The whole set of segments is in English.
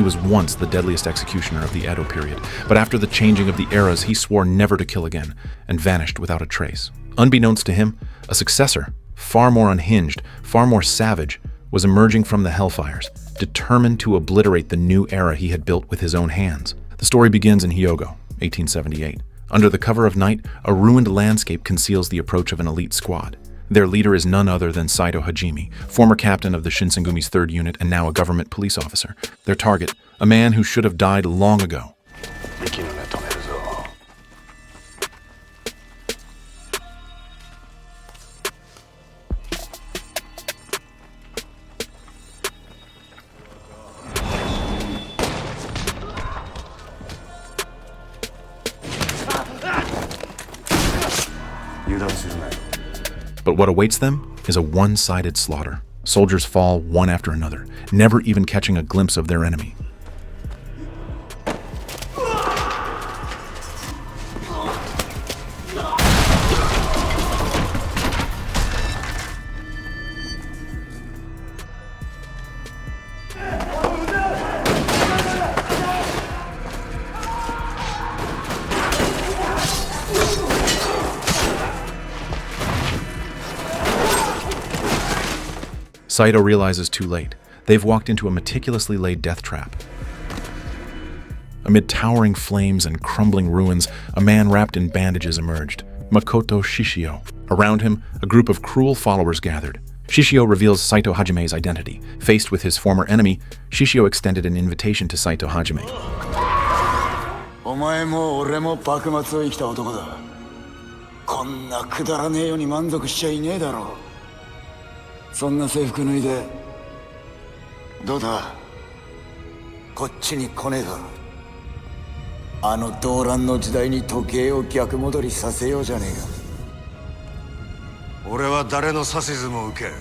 was once the deadliest executioner of the Edo period, but after the changing of the eras, he swore never to kill again and vanished without a trace. Unbeknownst to him, a successor, far more unhinged, far more savage, was emerging from the Hellfires, determined to obliterate the new era he had built with his own hands. The story begins in Hyogo, 1878. Under the cover of night, a ruined landscape conceals the approach of an elite squad. Their leader is none other than Saito Hajime, former captain of the Shinsengumi's 3rd Unit and now a government police officer. Their target, a man who should have died long ago. But what awaits them is a one-sided slaughter. Soldiers fall one after another, never even catching a glimpse of their enemy. Saito realizes too late. They've walked into a meticulously laid death trap. Amid towering flames and crumbling ruins, a man wrapped in bandages emerged, Makoto Shishio. Around him, a group of cruel followers gathered. Shishio reveals Saito Hajime's identity. Faced with his former enemy, Shishio extended an invitation to Saito Hajime. お前も俺も幕末を生きた男だ。こんなくだらねえように満足しちゃいねえだろう。そんな制服脱いでどうだこっちに来ねえかあの動乱の時代に時計を逆戻りさせようじゃねえか俺は誰の指図も受けん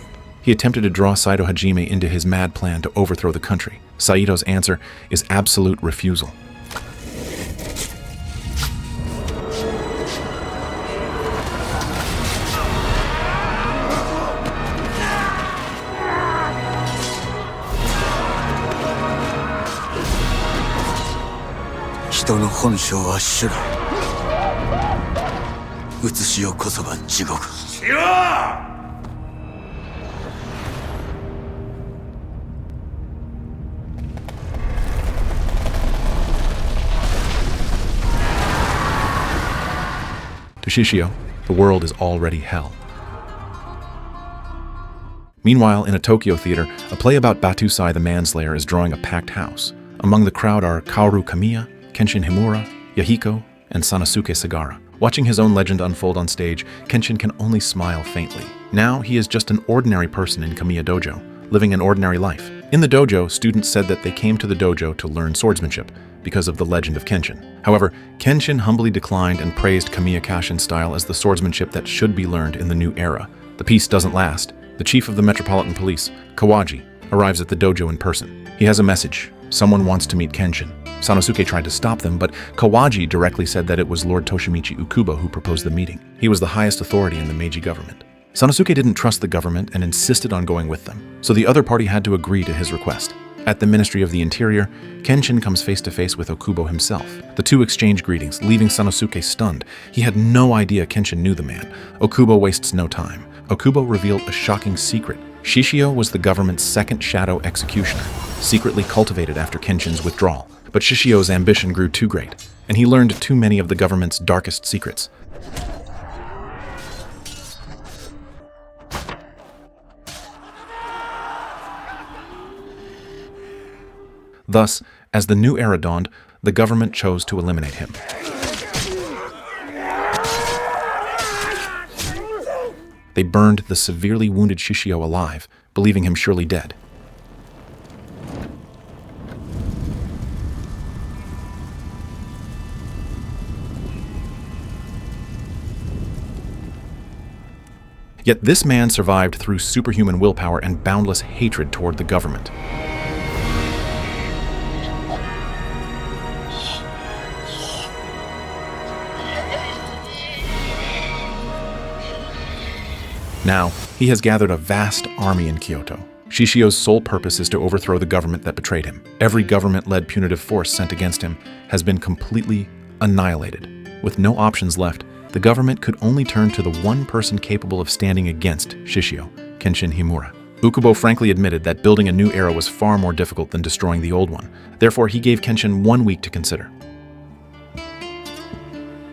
He attempted to draw Saito Hajime into his mad plan to overthrow the country. Saito's answer is absolute refusal. To Shishio, the world is already hell. Meanwhile, in a Tokyo theater, a play about Batusai the Manslayer is drawing a packed house. Among the crowd are Kaoru Kamiya, Kenshin Himura, Yahiko, and Sanosuke Sagara. Watching his own legend unfold on stage, Kenshin can only smile faintly. Now he is just an ordinary person in Kamiya Dojo, living an ordinary life. In the dojo, students said that they came to the dojo to learn swordsmanship because of the legend of Kenshin. However, Kenshin humbly declined and praised Kamiya Kashin's style as the swordsmanship that should be learned in the new era. The peace doesn't last. The chief of the Metropolitan Police, Kawaji, arrives at the dojo in person. He has a message. Someone wants to meet Kenshin. Sanosuke tried to stop them, but Kawaji directly said that it was Lord Toshimichi Ukubo who proposed the meeting. He was the highest authority in the Meiji government. Sanosuke didn't trust the government and insisted on going with them, so the other party had to agree to his request. At the Ministry of the Interior, Kenshin comes face to face with Okubo himself. The two exchange greetings, leaving Sanosuke stunned. He had no idea Kenshin knew the man. Okubo wastes no time. Okubo revealed a shocking secret. Shishio was the government's second shadow executioner, secretly cultivated after Kenshin's withdrawal. But Shishio's ambition grew too great, and he learned too many of the government's darkest secrets. Thus, as the new era dawned, the government chose to eliminate him. They burned the severely wounded Shishio alive, believing him surely dead. Yet this man survived through superhuman willpower and boundless hatred toward the government. Now, he has gathered a vast army in Kyoto. Shishio's sole purpose is to overthrow the government that betrayed him. Every government-led punitive force sent against him has been completely annihilated. With no options left, the government could only turn to the one person capable of standing against Shishio, Kenshin Himura. Okubo frankly admitted that building a new era was far more difficult than destroying the old one. Therefore, he gave Kenshin 1 week to consider.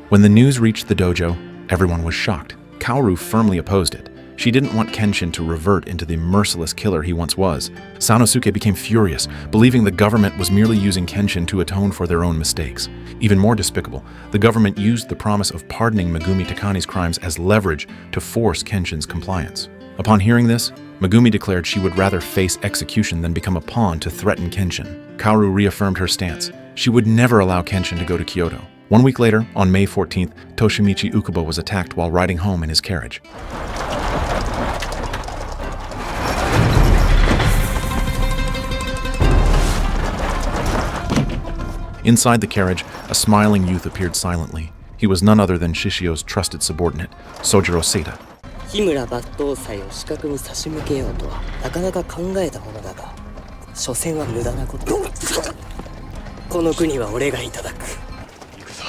When the news reached the dojo, everyone was shocked. Kaoru firmly opposed it. She didn't want Kenshin to revert into the merciless killer he once was. Sanosuke became furious, believing the government was merely using Kenshin to atone for their own mistakes. Even more despicable, the government used the promise of pardoning Megumi Takani's crimes as leverage to force Kenshin's compliance. Upon hearing this, Megumi declared she would rather face execution than become a pawn to threaten Kenshin. Kaoru reaffirmed her stance. She would never allow Kenshin to go to Kyoto. 1 week later, on May 14th, Toshimichi Okubo was attacked while riding home in his carriage. Inside the carriage, a smiling youth appeared silently. He was none other than Shishio's trusted subordinate, Sojiro Seta. 日村抜刀斎を死角に差し向けようとはなかなか考えたものだが、所詮は無駄なこと。この国は俺がいただく。行くぞ。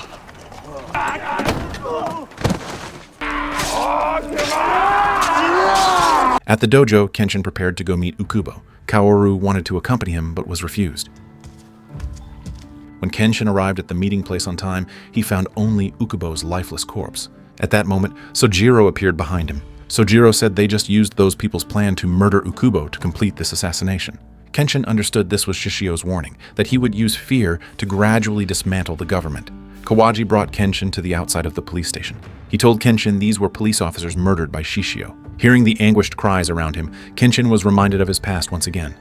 At the dojo, Kenshin prepared to go meet Okubo. Kaoru wanted to accompany him, but was refused. When Kenshin arrived at the meeting place on time, he found only Ukubo's lifeless corpse. At that moment, Sojiro appeared behind him. Sojiro said they just used those people's plan to murder Okubo to complete this assassination. Kenshin understood this was Shishio's warning, that he would use fear to gradually dismantle the government. Kawaji brought Kenshin to the outside of the police station. He told Kenshin these were police officers murdered by Shishio. Hearing the anguished cries around him, Kenshin was reminded of his past once again.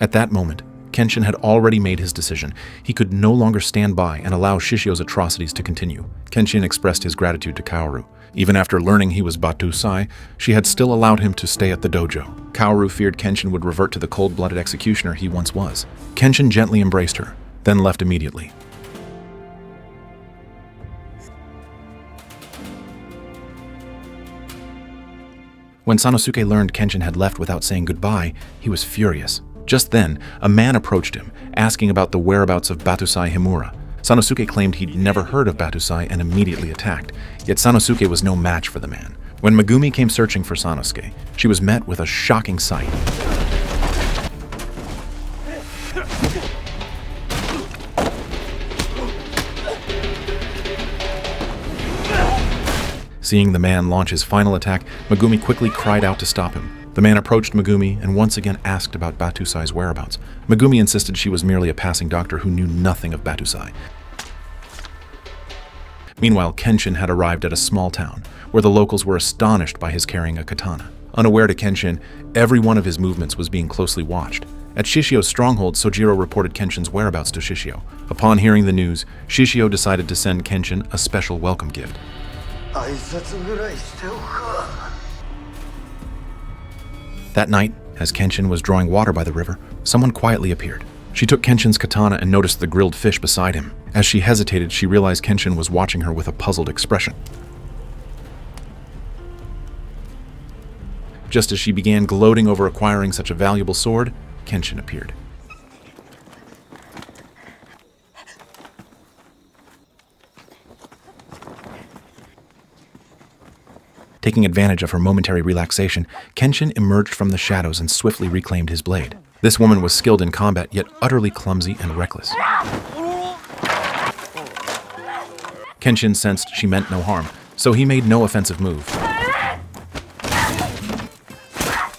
At that moment, Kenshin had already made his decision. He could no longer stand by and allow Shishio's atrocities to continue. Kenshin expressed his gratitude to Kaoru. Even after learning he was Batusai, she had still allowed him to stay at the dojo. Kaoru feared Kenshin would revert to the cold-blooded executioner he once was. Kenshin gently embraced her, then left immediately. When Sanosuke learned Kenshin had left without saying goodbye, he was furious. Just then, a man approached him, asking about the whereabouts of Batusai Himura. Sanosuke claimed he'd never heard of Batusai and immediately attacked, yet Sanosuke was no match for the man. When Megumi came searching for Sanosuke, she was met with a shocking sight. Seeing the man launch his final attack, Megumi quickly cried out to stop him. The man approached Megumi and once again asked about Batusai's whereabouts. Megumi insisted she was merely a passing doctor who knew nothing of Batusai. Meanwhile, Kenshin had arrived at a small town, where the locals were astonished by his carrying a katana. Unaware to Kenshin, every one of his movements was being closely watched. At Shishio's stronghold, Sojiro reported Kenshin's whereabouts to Shishio. Upon hearing the news, Shishio decided to send Kenshin a special welcome gift. That night, as Kenshin was drawing water by the river, someone quietly appeared. She took Kenshin's katana and noticed the grilled fish beside him. As she hesitated, she realized Kenshin was watching her with a puzzled expression. Just as she began gloating over acquiring such a valuable sword, Kenshin appeared. Taking advantage of her momentary relaxation, Kenshin emerged from the shadows and swiftly reclaimed his blade. This woman was skilled in combat, yet utterly clumsy and reckless. Kenshin sensed she meant no harm, so he made no offensive move.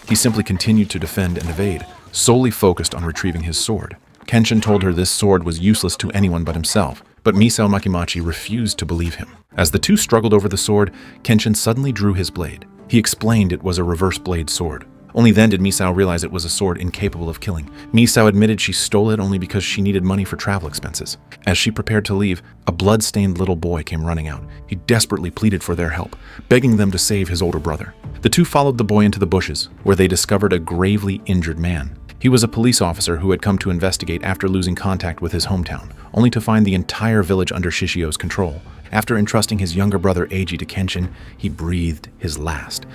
He simply continued to defend and evade, solely focused on retrieving his sword. Kenshin told her this sword was useless to anyone but himself, but Misao Makimachi refused to believe him. As the two struggled over the sword, Kenshin suddenly drew his blade. He explained it was a reverse blade sword. Only then did Misao realize it was a sword incapable of killing. Misao admitted she stole it only because she needed money for travel expenses. As she prepared to leave, a blood-stained little boy came running out. He desperately pleaded for their help, begging them to save his older brother. The two followed the boy into the bushes, where they discovered a gravely injured man. He was a police officer who had come to investigate after losing contact with his hometown, only to find the entire village under Shishio's control. After entrusting his younger brother Eiji to Kenshin, he breathed his last.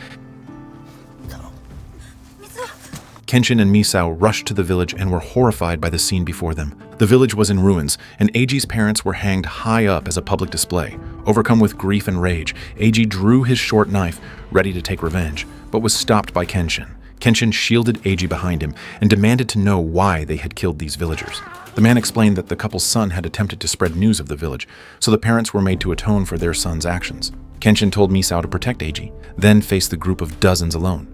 Kenshin and Misao rushed to the village and were horrified by the scene before them. The village was in ruins, and Eiji's parents were hanged high up as a public display. Overcome with grief and rage, Eiji drew his short knife, ready to take revenge, but was stopped by Kenshin. Kenshin shielded Eiji behind him and demanded to know why they had killed these villagers. The man explained that the couple's son had attempted to spread news of the village, so the parents were made to atone for their son's actions. Kenshin told Misao to protect Eiji, then faced the group of dozens alone.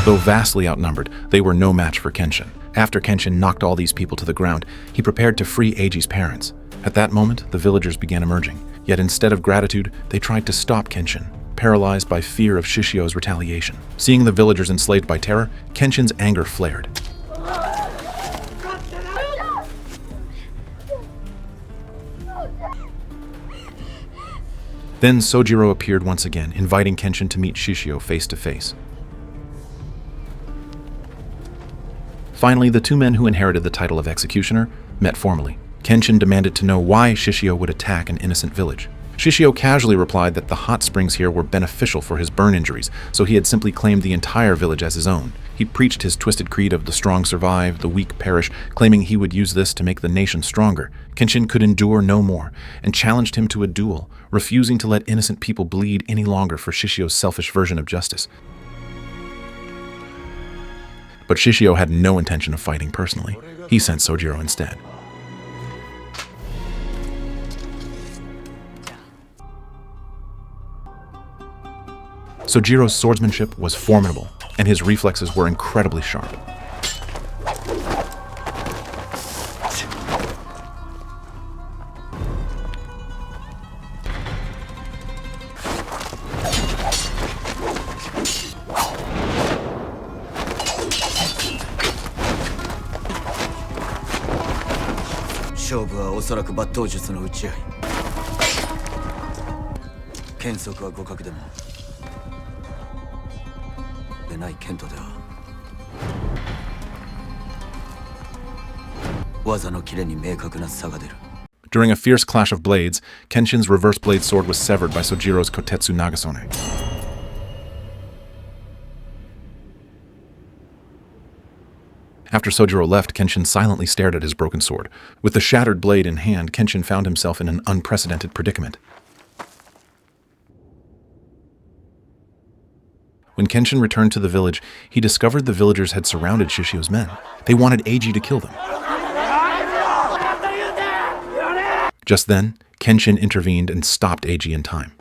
Though vastly outnumbered, they were no match for Kenshin. After Kenshin knocked all these people to the ground, he prepared to free Eiji's parents. At that moment, the villagers began emerging. Yet instead of gratitude, they tried to stop Kenshin, paralyzed by fear of Shishio's retaliation. Seeing the villagers enslaved by terror, Kenshin's anger flared. Then Sojiro appeared once again, inviting Kenshin to meet Shishio face to face. Finally, the two men who inherited the title of executioner met formally. Kenshin demanded to know why Shishio would attack an innocent village. Shishio casually replied that the hot springs here were beneficial for his burn injuries, so he had simply claimed the entire village as his own. He preached his twisted creed of the strong survive, the weak perish, claiming he would use this to make the nation stronger. Kenshin could endure no more, and challenged him to a duel, refusing to let innocent people bleed any longer for Shishio's selfish version of justice. But Shishio had no intention of fighting personally. He sent Sojiro instead. Sojiro's swordsmanship was formidable, and his reflexes were incredibly sharp. During a fierce clash of blades, Kenshin's reverse blade sword was severed by Sojiro's Kotetsu Nagasone. After Sojiro left, Kenshin silently stared at his broken sword. With the shattered blade in hand, Kenshin found himself in an unprecedented predicament. When Kenshin returned to the village, he discovered the villagers had surrounded Shishio's men. They wanted Eiji to kill them. Just then, Kenshin intervened and stopped Eiji in time.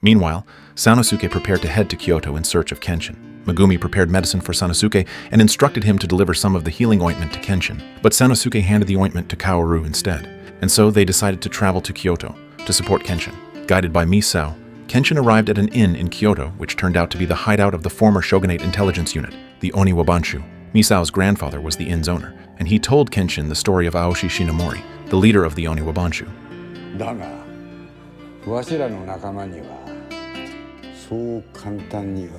Meanwhile, Sanosuke prepared to head to Kyoto in search of Kenshin. Megumi prepared medicine for Sanosuke and instructed him to deliver some of the healing ointment to Kenshin, but Sanosuke handed the ointment to Kaoru instead, and so they decided to travel to Kyoto to support Kenshin. Guided by Misao, Kenshin arrived at an inn in Kyoto, which turned out to be the hideout of the former shogunate intelligence unit, the Oniwabanshu. Misao's grandfather was the inn's owner, and he told Kenshin the story of Aoshi Shinomori, the leader of the Oniwabanshu. だが、わしらの仲間にはそう簡単には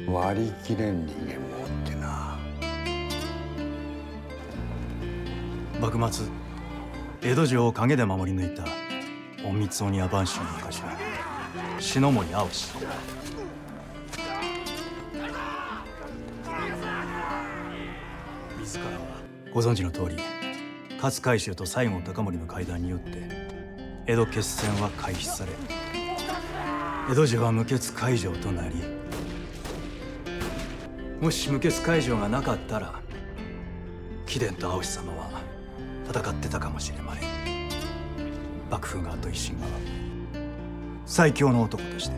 割り切れん人間もおってな。幕末、江戸城を陰で守り抜いた隠密鬼屋播州の頭、篠森青志。自らはご存知の通り、勝海舟と西郷隆盛の会談によって江戸決戦は回避され、江戸城は無血開城となり、もし無血開城がなかったら貴殿と青志様は戦ってたかもしれまい。幕府側と維新側、最強の男として。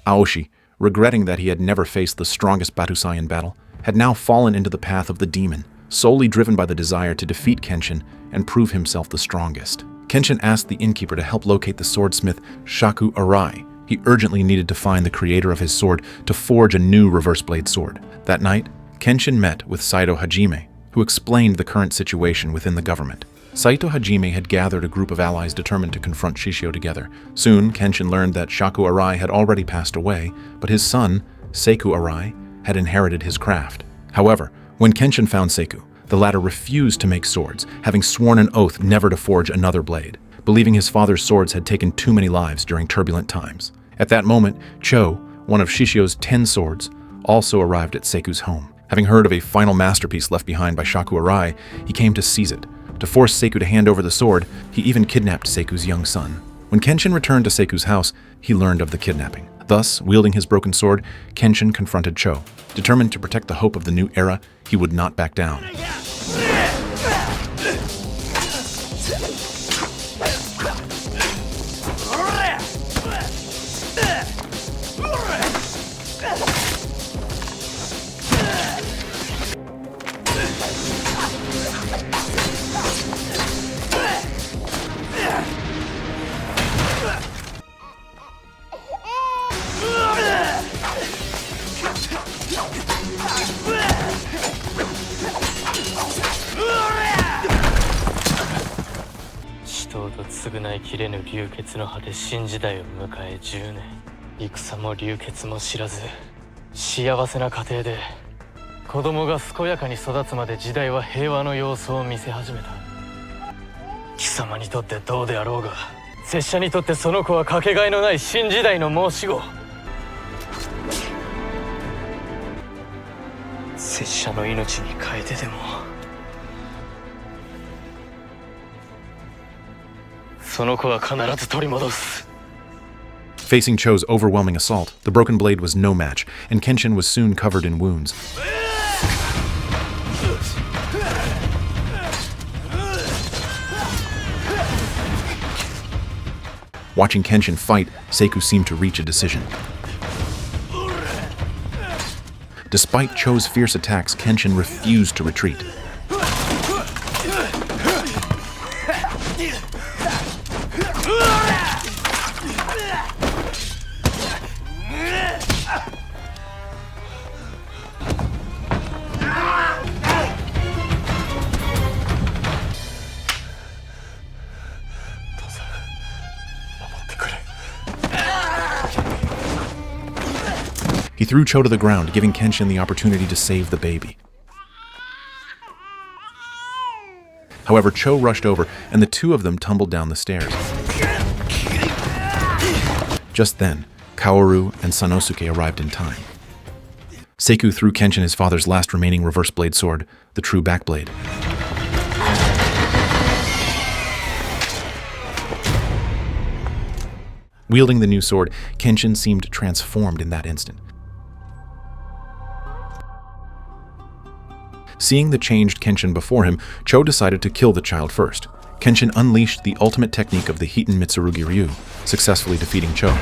Aoshi, regretting that he had never faced the strongest Batusai in battle, had now fallen into the path of the demon, solely driven by the desire to defeat Kenshin and prove himself the strongest. Kenshin asked the innkeeper to help locate the swordsmith Shaku Arai. He urgently needed to find the creator of his sword to forge a new reverse blade sword. That night, Kenshin met with Saito Hajime, who explained the current situation within the government. Saito Hajime had gathered a group of allies determined to confront Shishio together. Soon, Kenshin learned that Shaku Arai had already passed away, but his son, Seiku Arai, had inherited his craft. However, when Kenshin found Seiku, the latter refused to make swords, having sworn an oath never to forge another blade, believing his father's swords had taken too many lives during turbulent times. At that moment, Cho, one of Shishio's 10 swords, also arrived at Seiku's home. Having heard of a final masterpiece left behind by Shaku Arai, he came to seize it. To force Seiku to hand over the sword, he even kidnapped Seiku's young son. When Kenshin returned to Seiku's house, he learned of the kidnapping. Thus, wielding his broken sword, Kenshin confronted Cho. Determined to protect the hope of the new era, he would not back down.償いきれぬ流血の果て新時代を迎え10年、戦も流血も知らず幸せな家庭で子供が健やかに育つまで時代は平和の様子を見せ始めた。貴様にとってどうであろうが、拙者にとってその子はかけがえのない新時代の申し子。拙者の命に変えてでもその子は必ず取り戻す。 Facing Cho's overwhelming assault, the broken blade was no match, and Kenshin was soon covered in wounds. Watching Kenshin fight, Seiku seemed to reach a decision. Despite Cho's fierce attacks, Kenshin refused to retreat. He threw Cho to the ground, giving Kenshin the opportunity to save the baby. However, Cho rushed over, and the two of them tumbled down the stairs. Just then, Kaoru and Sanosuke arrived in time. Seiku threw Kenshin his father's last remaining reverse blade sword, the true backblade. Wielding the new sword, Kenshin seemed transformed in that instant. Seeing the changed Kenshin before him, Cho decided to kill the child first. Kenshin unleashed the ultimate technique of the Hiten Mitsurugi Ryu, successfully defeating Cho.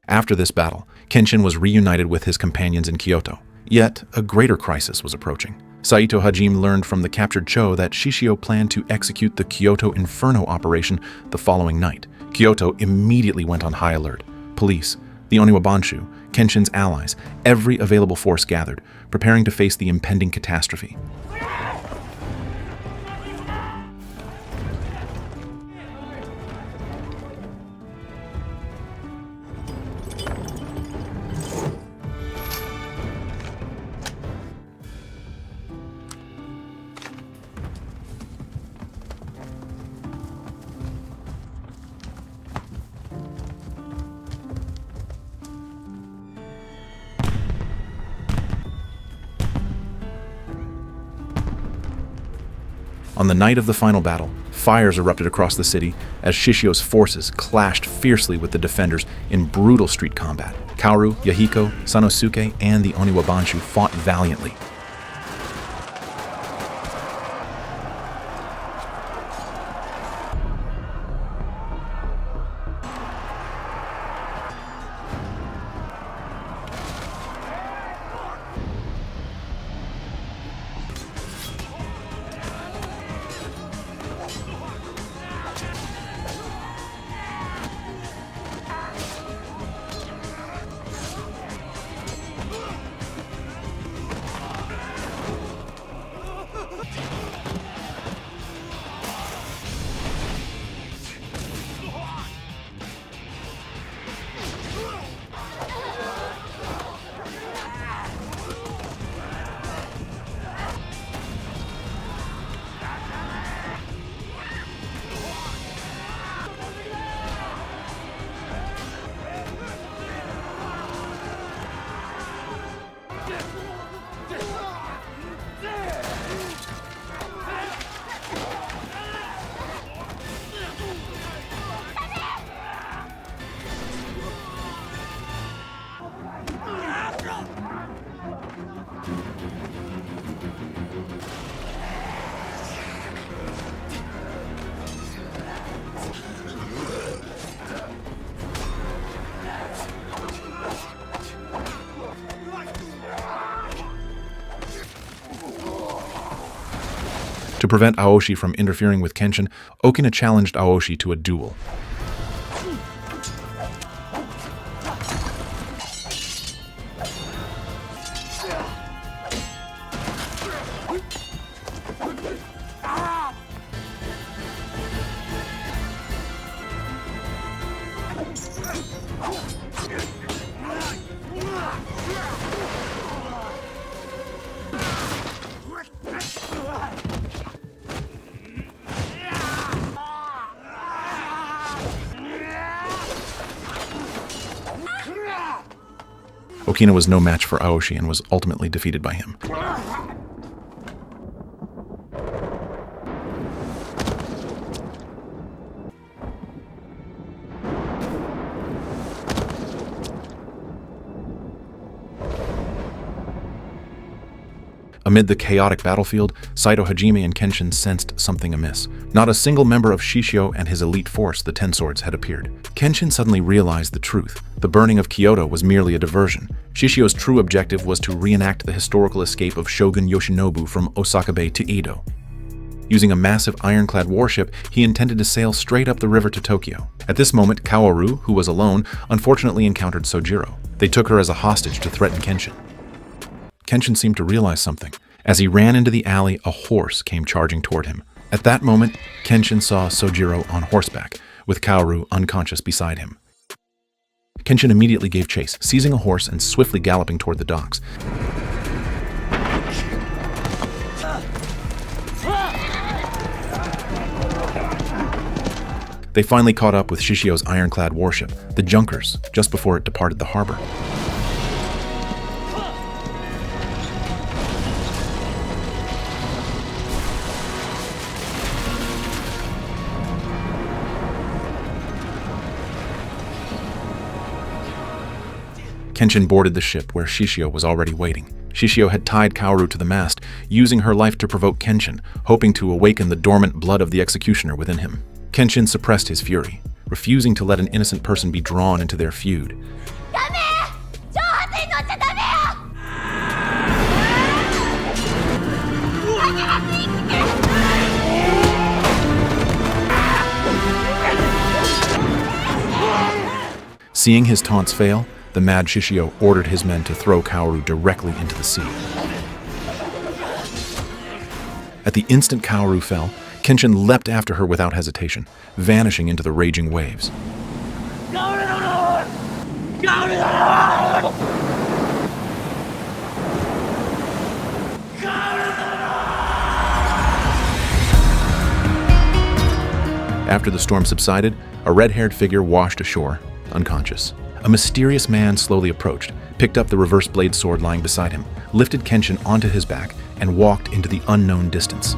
After this battle, Kenshin was reunited with his companions in Kyoto. Yet, a greater crisis was approaching. Saito Hajime learned from the captured Cho that Shishio planned to execute the Kyoto Inferno operation the following night. Kyoto immediately went on high alert. Police, the Oniwabanshu, Kenshin's allies, every available force gathered, preparing to face the impending catastrophe. On the night of the final battle, fires erupted across the city as Shishio's forces clashed fiercely with the defenders in brutal street combat. Kaoru, Yahiko, Sanosuke, and the Oniwabanshu fought valiantly. To prevent Aoshi from interfering with Kenshin, Okina challenged Aoshi to a duel. Okina was no match for Aoshi and was ultimately defeated by him. Amid the chaotic battlefield, Saito Hajime and Kenshin sensed something amiss. Not a single member of Shishio and his elite force, the Ten Swords, had appeared. Kenshin suddenly realized the truth. The burning of Kyoto was merely a diversion. Shishio's true objective was to reenact the historical escape of Shogun Yoshinobu from Osaka Bay to Edo. Using a massive ironclad warship, he intended to sail straight up the river to Tokyo. At this moment, Kaoru, who was alone, unfortunately encountered Sojiro. They took her as a hostage to threaten Kenshin. Kenshin seemed to realize something. As he ran into the alley, a horse came charging toward him. At that moment, Kenshin saw Sojiro on horseback, with Kaoru unconscious beside him. Kenshin immediately gave chase, seizing a horse and swiftly galloping toward the docks. They finally caught up with Shishio's ironclad warship, the Junkers, just before it departed the harbor. Kenshin boarded the ship where Shishio was already waiting. Shishio had tied Kaoru to the mast, using her life to provoke Kenshin, hoping to awaken the dormant blood of the executioner within him. Kenshin suppressed his fury, refusing to let an innocent person be drawn into their feud. Seeing his taunts fail, the mad Shishio ordered his men to throw Kaoru directly into the sea. At the instant Kaoru fell, Kenshin leapt after her without hesitation, vanishing into the raging waves. After the storm subsided, a red-haired figure washed ashore, unconscious. A mysterious man slowly approached, picked up the reverse blade sword lying beside him, lifted Kenshin onto his back, and walked into the unknown distance.